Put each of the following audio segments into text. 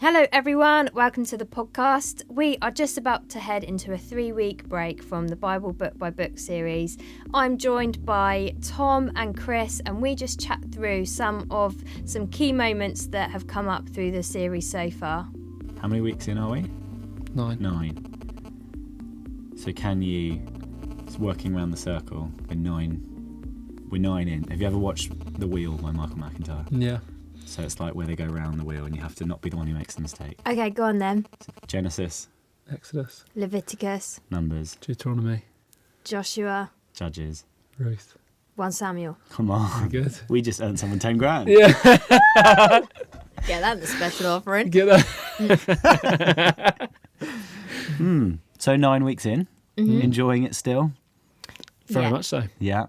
Hello everyone, welcome to the podcast. We are just about to head into a 3-week break from the Bible Book by Book series. I'm joined by Tom and Chris, and we just chat through some key moments that have come up through the series so far. How many weeks in are we? 9. So it's working around the circle, we're 9 in. Have you ever watched The Wheel by Michael McIntyre? Yeah. So it's like where they go round the wheel and you have to not be the one who makes the mistake. Okay, go on then. Genesis, Exodus, Leviticus, Numbers, Deuteronomy, Joshua, Judges. Ruth. 1 Samuel. Come on. Good. We just earned someone 10 grand. Yeah. Get that in the special offering. Get that. So 9 weeks in, enjoying it still? Very Yeah. much so. Yeah.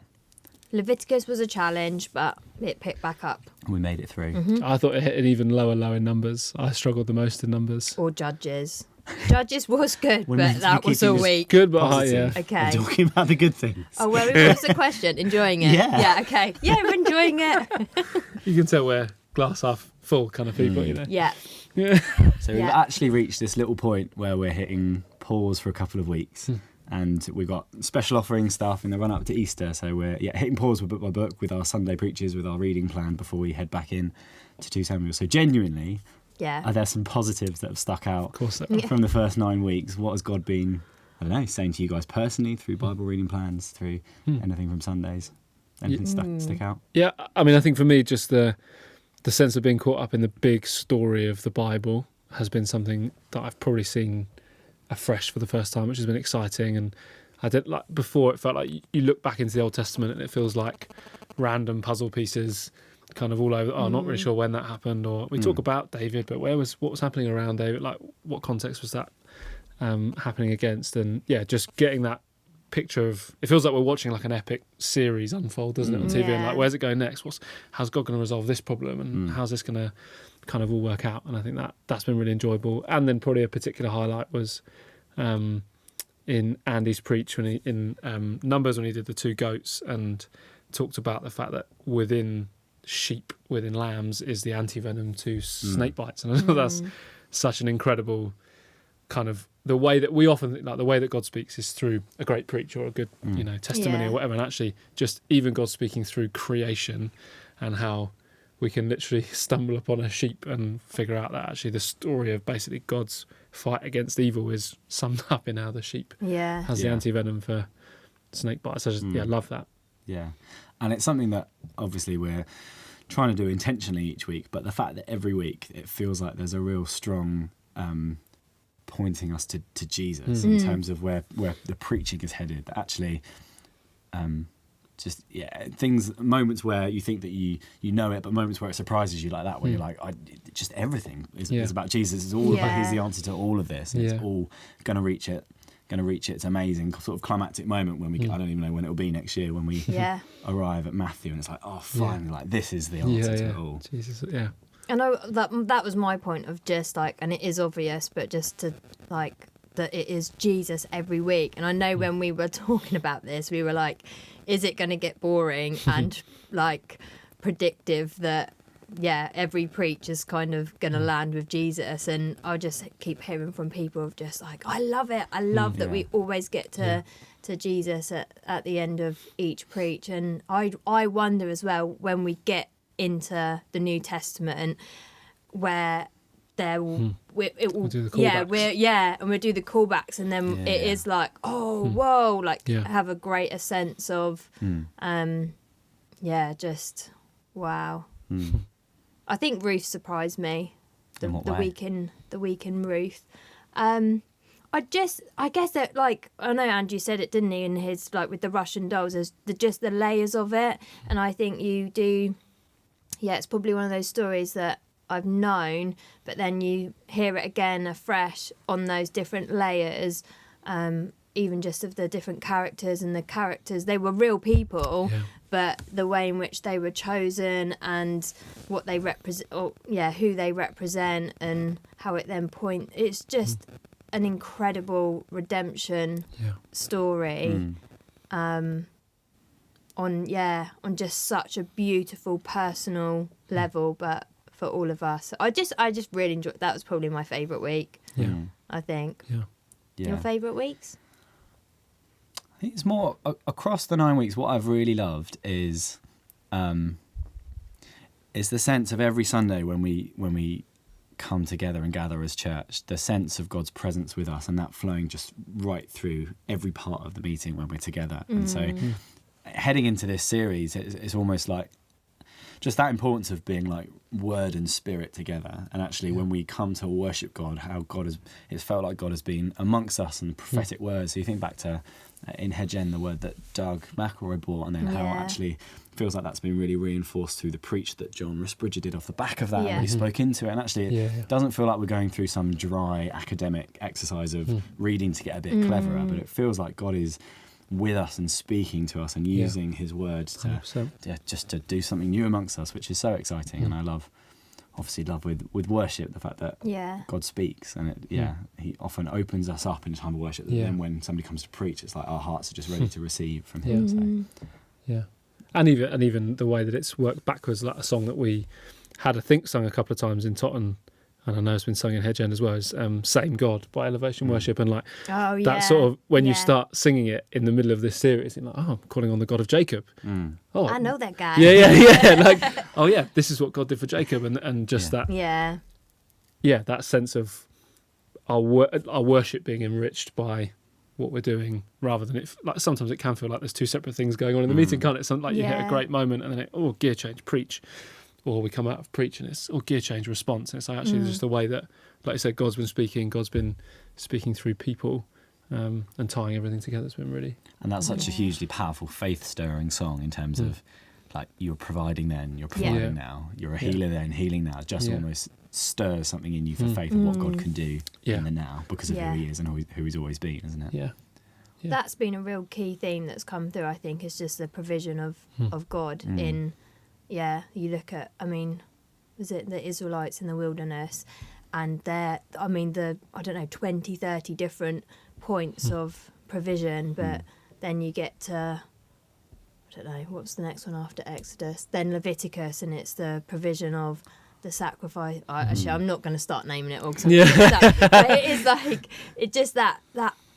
Leviticus was a challenge, but it picked back up. We made it through. I thought it hit an even lower low in numbers. I struggled the most in numbers. Or Judges. Judges was good, We're meant but to that be was a keeping this week. Good, but high, yeah. Positive. Okay. We're talking about the good things. Oh, well, what was the question? Enjoying it? Yeah. Yeah, okay. Yeah, we're enjoying it. You can tell we're glass half full kind of people, you know. Yeah. Yeah. So we've Yeah. actually reached this little point where we're hitting pause for a couple of weeks. And we've got special offering stuff in the run up to Easter. So we're hitting pause with book by book with our Sunday preachers, with our reading plan before we head back in to 2 Samuel. So genuinely, Yeah. are there some positives that have stuck out Of course. from the first 9 weeks? What has God been, I don't know, saying to you guys personally through Bible reading plans, through anything from Sundays? Anything stick out? Yeah, I mean, I think for me, just the sense of being caught up in the big story of the Bible has been something that I've probably seen afresh for the first time, which has been exciting. And I did, like before, it felt like you look back into the Old Testament and it feels like random puzzle pieces kind of all over. Oh, not really sure when that happened, or we talk about David, but what was happening around David? Like, what context was that happening against? And yeah, just getting that picture of, it feels like we're watching like an epic series unfold, doesn't it, on TV? And Yeah. like, where's it going next? How's God going to resolve this problem, and how's this going to kind of all work out? And I think that's been really enjoyable. And then probably a particular highlight was in Andy's preach when he in Numbers, when he did the 2 goats and talked about the fact that within lambs is the anti-venom to snake bites. And I thought that's such an incredible kind of, the way that we often think, like the way that God speaks is through a great preach or a good testimony or whatever, and actually just even God speaking through creation, and how we can literally stumble upon a sheep and figure out that actually the story of basically God's fight against evil is summed up in how the sheep has the anti-venom for snake bites. I just love that. Yeah. And it's something that obviously we're trying to do intentionally each week, but the fact that every week it feels like there's a real strong pointing us to Jesus in terms of where the preaching is headed. Actually, moments where you think that you know it, but moments where it surprises you like that, where you're like, just everything is about Jesus. It's all about, he's the answer to all of this. And it's all going to reach it. It's amazing sort of climactic moment when we, I don't even know when it'll be next year, when we arrive at Matthew and it's like, oh, finally, like this is the answer to it all. Jesus, yeah. I know that was my point of just like, and it is obvious, but just to like, that it is Jesus every week. And I know when we were talking about this, we were like, is it going to get boring and like predictive that, every preach is kind of going to land with Jesus? And I just keep hearing from people of just like, I love it. I love that we always get to Jesus at the end of each preach. And I wonder as well, when we get into the New Testament, where there will it will We'll do the callbacks. and we'll do the callbacks, and then it is like, oh whoa, like have a greater sense of just wow. I think Ruth surprised me, the week in Ruth. I guess that, like, I know Andrew said it, didn't he, in his, like, with the Russian dolls, there's just the layers of it. And I think you do, it's probably one of those stories that I've known, but then you hear it again afresh on those different layers, even just of the different characters. And the characters, they were real people, but the way in which they were chosen and what they represent, who they represent, and how it then it's just an incredible redemption story on just such a beautiful personal level, but for all of us. I just really enjoyed. That was probably my favourite week. Yeah. I think. Yeah. Your favourite weeks? I think it's more across the 9 weeks. What I've really loved is the sense of every Sunday when we come together and gather as church, the sense of God's presence with us, and that flowing just right through every part of the meeting when we're together. And so heading into this series, it's almost like just that importance of being like word and spirit together. And actually when we come to worship God, how God has, it's felt like God has been amongst us, and the prophetic words. So you think back to in Hedgen, the word that Doug McElroy brought, and then how actually feels like that's been really reinforced through the preach that John Rusbridger did off the back of that, and he spoke into it. And actually it doesn't feel like we're going through some dry academic exercise of reading to get a bit cleverer, but it feels like God is with us and speaking to us and using his word to just to do something new amongst us, which is so exciting. And I love with worship the fact that God speaks, and he often opens us up in a time of worship, that then when somebody comes to preach, it's like our hearts are just ready to receive from him. And even the way that it's worked backwards, like a song that we had sung a couple of times in Totton, and I know it's been sung in Hedgen as well, is Same God by Elevation Worship. And like that sort of, when you start singing it in the middle of this series, you're like, I'm calling on the God of Jacob. Oh, I know that guy. Like, this is what God did for Jacob, and just that that sense of our worship being enriched by what we're doing, rather than it, like sometimes it can feel like there's two separate things going on in the meeting, can't it? Something like you hit a great moment and then gear change, preach. Or we come out of preach and it's gear change, response. And it's like actually just the way that, like I said, God's been speaking through people, and tying everything together. It's been really... And that's such a hugely powerful, faith-stirring song in terms of, like, you're providing then, you're providing now, you're a healer then, healing now. It just almost stirs something in you for faith of what God can do in the now, because of who he is and who he's always been, isn't it? Yeah. That's been a real key theme that's come through, I think, is just the provision of God in... Yeah, you look at, was it the Israelites in the wilderness, and they're, 20, 30 different points of provision, but then you get to, I don't know, what's the next one after Exodus? Then Leviticus, and it's the provision of the sacrifice. Actually, I'm not going to start naming it all, but it is like, it's just that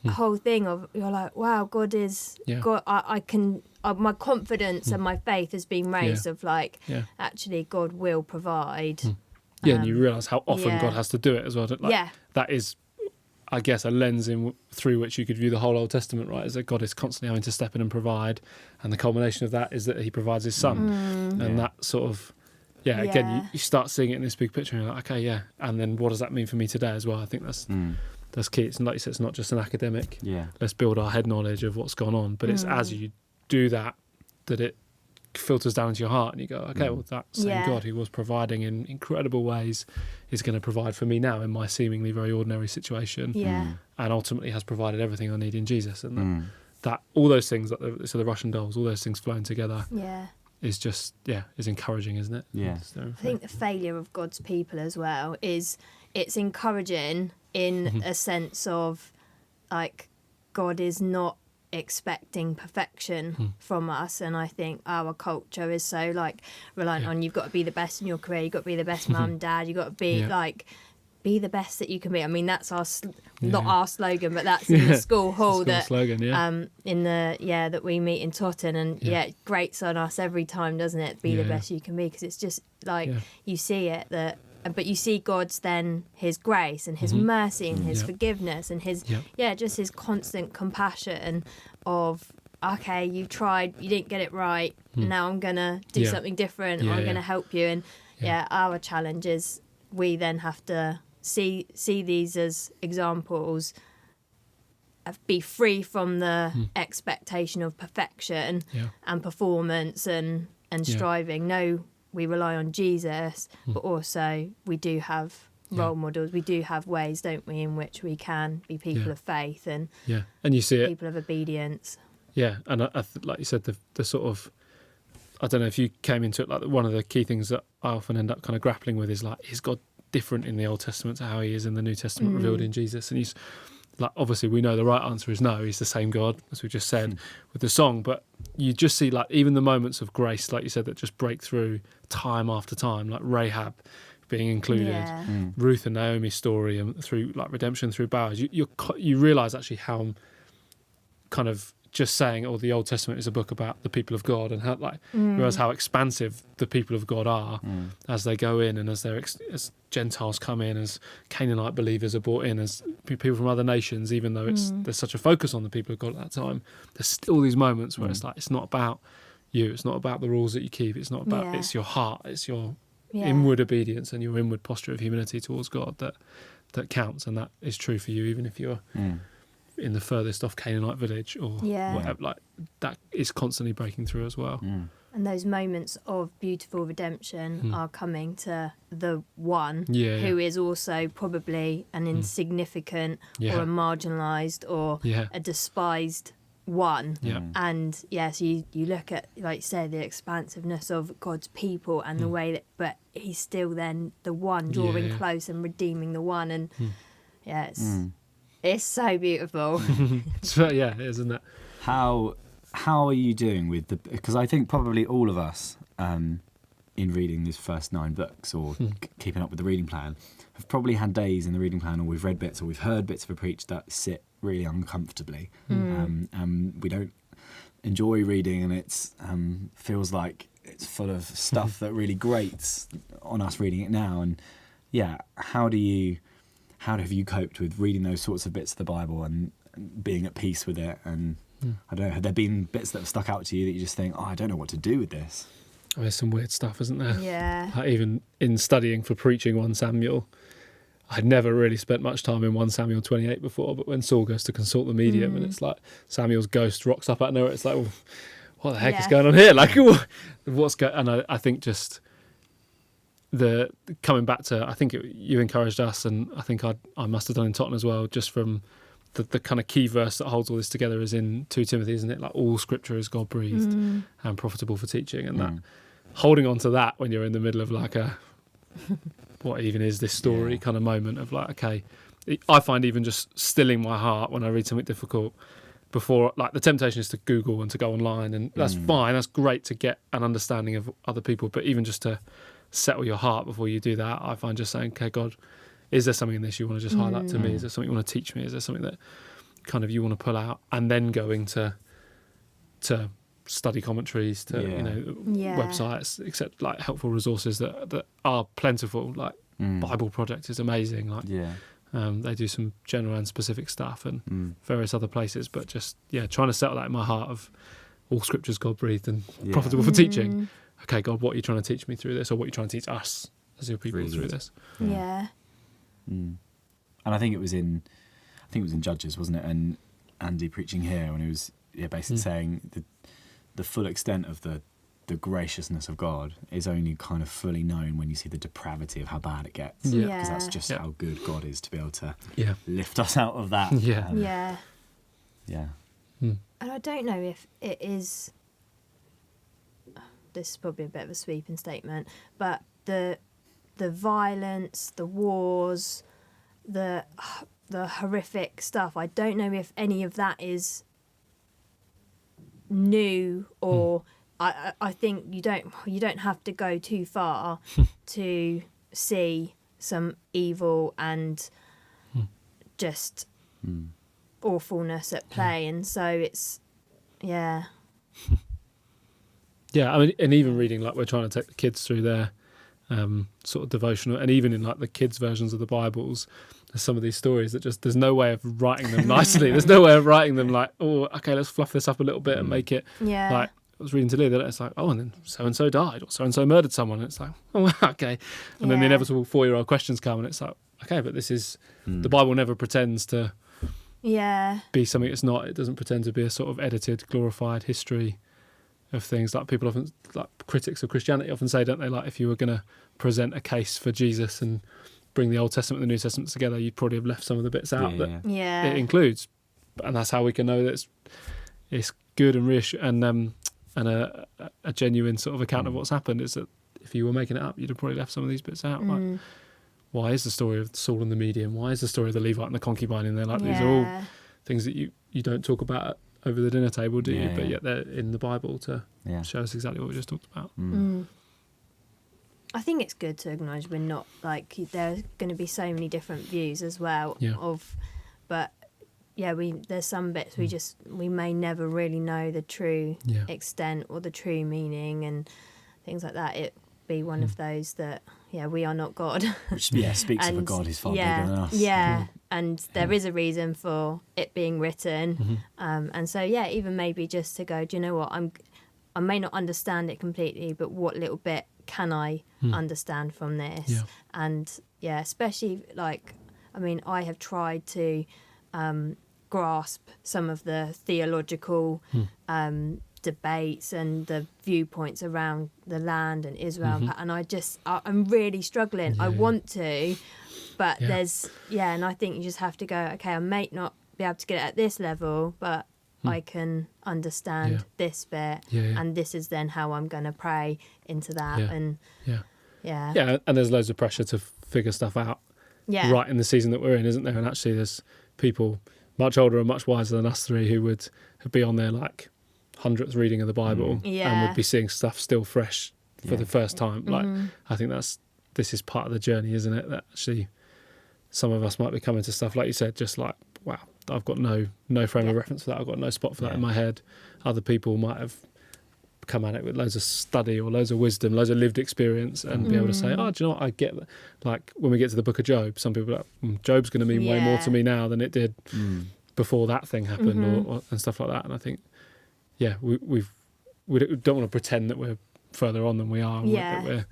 whole thing of, you're like, wow, God is, God, I can... my confidence and my faith has been raised of like, actually God will provide. And you realise how often God has to do it as well. Like, that is, I guess, a lens through which you could view the whole Old Testament, right? Is that God is constantly having to step in and provide, and the culmination of that is that he provides his son. And that sort of, again, you start seeing it in this big picture and you're like, okay, and then what does that mean for me today as well? I think that's key. It's like you said, it's not just an academic, let's build our head knowledge of what's gone on, but it's as you do that it filters down into your heart, and you go, okay, well, that same God who was providing in incredible ways is going to provide for me now in my seemingly very ordinary situation, and ultimately has provided everything I need in Jesus. And that all those things, like the Russian dolls, all those things flowing together, is just is encouraging, isn't it? I think the failure of God's people as well is it's encouraging in a sense of, like, God is not expecting perfection from us, and I think our culture is so like reliant on, you've got to be the best in your career, you've got to be the best mum, dad, you've got to be like, be the best that you can be. That's our not our slogan, but that's in the school hall that slogan, in the that we meet in Totton, and it grates on us every time, doesn't it? Be the best you can be, because it's just like you see it that. But you see God's then his grace and his mercy and his forgiveness and his just his constant compassion of, okay, you tried, you didn't get it right, now I'm gonna do something different, or I'm gonna help you. And our challenge is we then have to see these as examples, be free from the expectation of perfection and performance and striving. No, we rely on Jesus, but also we do have role models. We do have ways, don't we, in which we can be people of faith and and you see it, people of obedience. And I like you said, the sort of, I don't know if you came into it, like one of the key things that I often end up kind of grappling with is like, is God different in the Old Testament to how he is in the New Testament revealed in Jesus? And he's like, obviously we know the right answer is no, he's the same God, as we just said with the song, but you just see like even the moments of grace, like you said, that just break through time after time, like Rahab being included, Yeah. Ruth and Naomi's story, and through like redemption through Boaz, you realise actually how kind of just saying, oh, the Old Testament is a book about the people of God, and how like realise how expansive the people of God are as they go in, and as as Gentiles come in, as Canaanite believers are brought in, as people from other nations. Even though there's such a focus on the people of God at that time, there's still these moments where it's like it's not about you, it's not about the rules that you keep, it's not about it's your heart, it's your inward obedience and your inward posture of humility towards God that counts, and that is true for you even if you're in the furthest off Canaanite village or whatever. Like that is constantly breaking through as well. And those moments of beautiful redemption are coming to the one who is also probably an insignificant or a marginalised or a despised one. And so you look at, like you say, the expansiveness of God's people and the way that, but he's still then the one drawing close and redeeming the one, and it's so beautiful. So isn't it? How are you doing with because I think probably all of us in reading these first 9 books or keeping up with the reading plan have probably had days in the reading plan, or we've read bits or we've heard bits of a preach that sit really uncomfortably, and we don't enjoy reading, and it's feels like it's full of stuff that really grates on us reading it now. And how have you coped with reading those sorts of bits of the Bible and being at peace with it? And I don't know, have there been bits that have stuck out to you that you just think, I don't know what to do with this? There's some weird stuff, isn't there? Yeah. Like even in studying for preaching 1 Samuel, I'd never really spent much time in 1 Samuel 28 before, but when Saul goes to consult the medium and it's like Samuel's ghost rocks up out of nowhere, it's like, well, what the heck is going on here? Like, what's going on? And I think just the coming back to, I think you encouraged us, and I think I must have done in Tottenham as well, just from the kind of key verse that holds all this together is in 2 Timothy, isn't it? Like all scripture is God breathed and profitable for teaching, and that holding on to that when you're in the middle of like a what even is this story kind of moment of like, okay, I find even just stilling my heart when I read something difficult before, like the temptation is to Google and to go online, and that's fine, that's great to get an understanding of other people, but even just to settle your heart before you do that, I find just saying, okay, God, is there something in this you want to just highlight to me? Is there something you want to teach me? Is there something that kind of you want to pull out? And then going to study commentaries, to websites, except like helpful resources that are plentiful. Like Bible Project is amazing. Like they do some general and specific stuff, and various other places. But just trying to settle that in my heart of all scriptures God breathed and profitable for teaching. Okay, God, what are you trying to teach me through this, or what are you trying to teach us as your people through this? And I think it was in Judges, wasn't it? And Andy preaching here when he was basically saying the full extent of the graciousness of God is only kind of fully known when you see the depravity of how bad it gets. Because that's just how good God is to be able to lift us out of that. And I don't know if it is. This is probably a bit of a sweeping statement, but the violence, the wars, the horrific stuff, I don't know if any of that is new, or I think you don't have to go too far to see some evil and just awfulness at play, and so it's I mean, and even reading, like we're trying to take the kids through their sort of devotional, and even in like the kids' versions of the Bibles, there's some of these stories that just, there's no way of writing them nicely. There's no way of writing them like, oh, okay, let's fluff this up a little bit and make it like, I was reading today that it's like, oh, and then so-and-so died, or so-and-so murdered someone, and it's like, oh, okay. And then the inevitable 4-year-old questions come, and it's like, okay, but this is, the Bible never pretends to be something it's not. It doesn't pretend to be a sort of edited, glorified history of things. Like people often, like critics of Christianity often say, don't they, like if you were going to present a case for Jesus and bring the Old Testament and the New Testament together, you'd probably have left some of the bits out that it includes. And that's how we can know that it's good and and a genuine sort of account of what's happened, is that if you were making it up, you'd have probably left some of these bits out. Like, why is the story of Saul and the medium? Why is the story of the Levite and the concubine in there? Like these are all things that you don't talk about over the dinner table, do you? But yet they're in the Bible to show us exactly what we just talked about. I think it's good to acknowledge we're not, like, there's going to be so many different views as well but there's some bits we may never really know the true extent or the true meaning and things like that. It be one of those that we are not God. Which speaks of a God who's far bigger than us. And there is a reason for it being written. And so even maybe just to go, do you know what, I may not understand it completely, but what little bit can I understand from this? And especially, like, I mean, I have tried to grasp some of the theological debates and the viewpoints around the land and Israel, and I'm really struggling. I want to, but there's and I think you just have to go, okay, I may not be able to get it at this level, but I can understand this bit, and this is then how I'm going to pray into that. And and there's loads of pressure to figure stuff out right in the season that we're in, isn't there? And actually there's people much older and much wiser than us three who would be on their like 100th reading of the Bible and would be seeing stuff still fresh for the first time. Like, I think this is part of the journey, isn't it? That actually some of us might be coming to stuff, like you said, just like, wow, I've got no frame of reference for that. I've got no spot for that in my head. Other people might have come at it with loads of study or loads of wisdom, loads of lived experience, and be able to say, oh, do you know what, I get that. Like when we get to the book of Job, some people are like, Job's going to mean way more to me now than it did before that thing happened, or and stuff like that. And I think, we don't want to pretend that we're further on than we are. That we're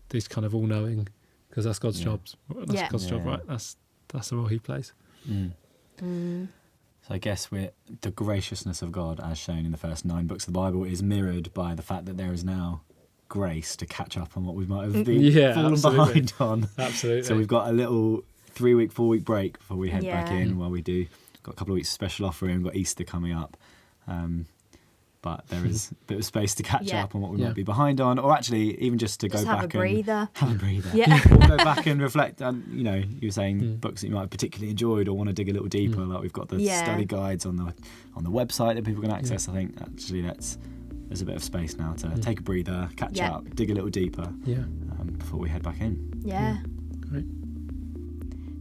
these kind of all-knowing, because that's God's job. That's God's job, right? That's the role he plays. So I guess the graciousness of God, as shown in the first 9 books of the Bible, is mirrored by the fact that there is now grace to catch up on what we might have been fallen behind on. Absolutely. So we've got a little 3-week, 4-week break before we head back in. While we do, got a couple of weeks of special offering. We've got Easter coming up. But there is a bit of space to catch up on what we might be behind on, or actually even just to go back and have a breather. Or go back and reflect on, you were saying books that you might have particularly enjoyed or want to dig a little deeper. Like we've got the study guides on the website that people can access. I think actually there's a bit of space now to take a breather, catch up, dig a little deeper before we head back in. Great.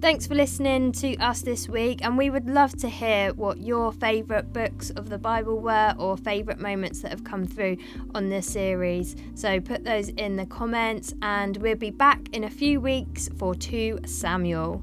Thanks for listening to us this week, and we would love to hear what your favourite books of the Bible were, or favourite moments that have come through on this series. So put those in the comments, and we'll be back in a few weeks for 2 Samuel.